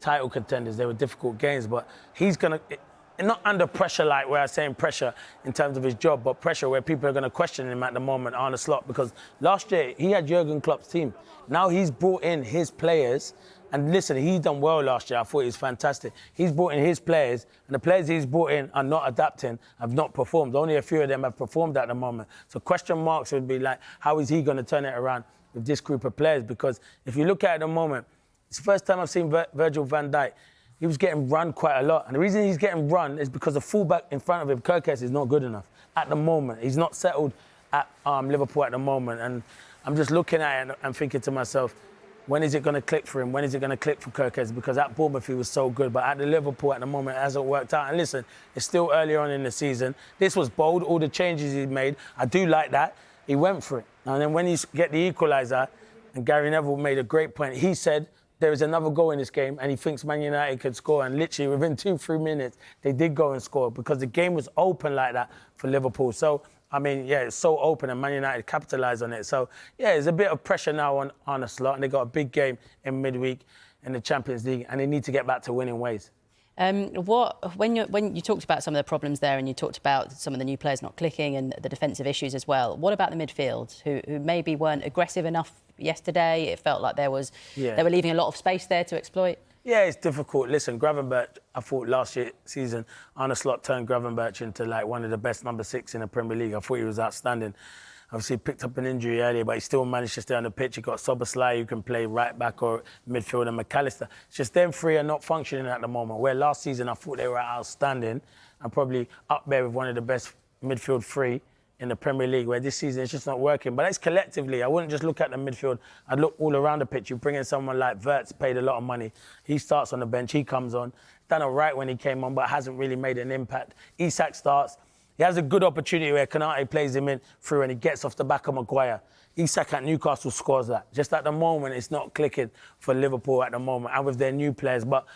title contenders. They were difficult games, but he's going to... Not under pressure like where I'm saying pressure in terms of his job, but pressure where people are going to question him at the moment, Arne Slot, because last year he had Jurgen Klopp's team. Now he's brought in his players, and listen, he's done well last year. I thought he was fantastic. He's brought in his players, and the players he's brought in are not adapting, have not performed. Only a few of them have performed at the moment. So question marks would be like, how is he going to turn it around with this group of players? Because if you look at it at the moment, it's the first time I've seen Virgil van Dijk. He was getting run quite a lot. And the reason he's getting run is because the fullback in front of him, Kirkes, is not good enough at the moment. He's not settled at Liverpool at the moment. And I'm just looking at it and thinking to myself, when is it going to click for him? When is it going to click for Kirkes? Because at Bournemouth, he was so good. But at the Liverpool at the moment, it hasn't worked out. And listen, it's still early on in the season. This was bold, all the changes he made. I do like that. He went for it. And then when you get the equaliser, and Gary Neville made a great point, he said, there is another goal in this game, and he thinks Man United could score. And literally within 2-3 minutes, they did go and score because the game was open like that for Liverpool. So, I mean, yeah, it's so open, and Man United capitalised on it. So, yeah, there's a bit of pressure now on Arne Slot, and they got a big game in midweek in the Champions League, and they need to get back to winning ways. When you talked about some of the problems there, and you talked about some of the new players not clicking and the defensive issues as well, what about the midfield, who maybe weren't aggressive enough yesterday? It felt like they were leaving a lot of space there to exploit. Yeah, it's difficult. Listen, Gravenberch, I thought last season, Arne Slot turned Gravenberch into like one of the best number 6 in the Premier League. I thought he was outstanding. Obviously, he picked up an injury earlier, but he still managed to stay on the pitch. He got Szoboszlai, who can play right back or midfield, and McAllister. It's just them three are not functioning at the moment, where last season I thought they were outstanding and probably up there with one of the best midfield three in the Premier League, where this season it's just not working. But that's collectively. I wouldn't just look at the midfield. I'd look all around the pitch. You bring in someone like Wirtz, paid a lot of money. He starts on the bench. He comes on. Done all right when he came on, but hasn't really made an impact. Isak starts. He has a good opportunity where Konate plays him in through and he gets off the back of Maguire. Isak at Newcastle scores that. Just at the moment, it's not clicking for Liverpool at the moment and with their new players. But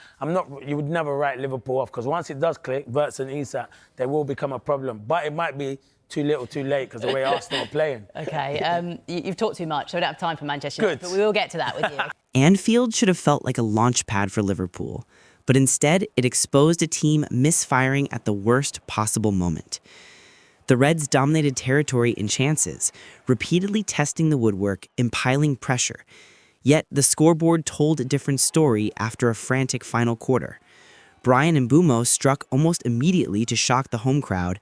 you would never write Liverpool off, because once it does click, Wirtz and Isak, they will become a problem. But it might be too little, too late, because the way Arsenal are playing. OK, you've talked too much, so we don't have time for Manchester United, but we will get to that with you. Anfield should have felt like a launch pad for Liverpool, but instead it exposed a team misfiring at the worst possible moment. The Reds dominated territory in chances, repeatedly testing the woodwork and piling pressure. Yet the scoreboard told a different story after a frantic final quarter. Bryan Mbeumo struck almost immediately to shock the home crowd.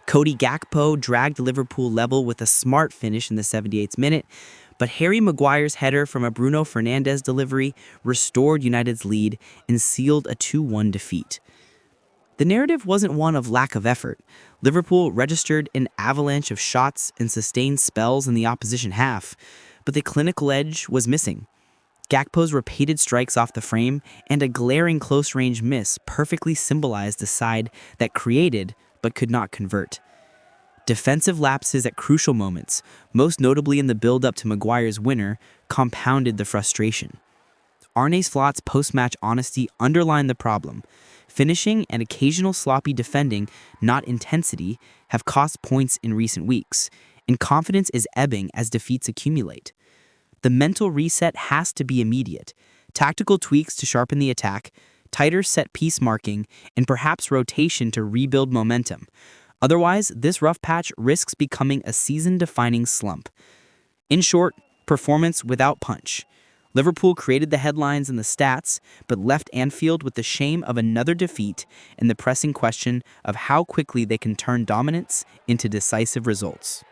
Cody Gakpo dragged Liverpool level with a smart finish in the 78th minute, but Harry Maguire's header from a Bruno Fernandes delivery restored United's lead and sealed a 2-1 defeat. The narrative wasn't one of lack of effort. Liverpool registered an avalanche of shots and sustained spells in the opposition half, but the clinical edge was missing. Gakpo's repeated strikes off the frame and a glaring close-range miss perfectly symbolized the side that created but could not convert. Defensive lapses at crucial moments, most notably in the build-up to Maguire's winner, compounded the frustration. Arne Slot's post-match honesty underlined the problem. Finishing and occasional sloppy defending, not intensity, have cost points in recent weeks, and confidence is ebbing as defeats accumulate. The mental reset has to be immediate. Tactical tweaks to sharpen the attack, tighter set-piece marking, and perhaps rotation to rebuild momentum. Otherwise, this rough patch risks becoming a season-defining slump. In short, performance without punch. Liverpool created the headlines and the stats, but left Anfield with the shame of another defeat and the pressing question of how quickly they can turn dominance into decisive results.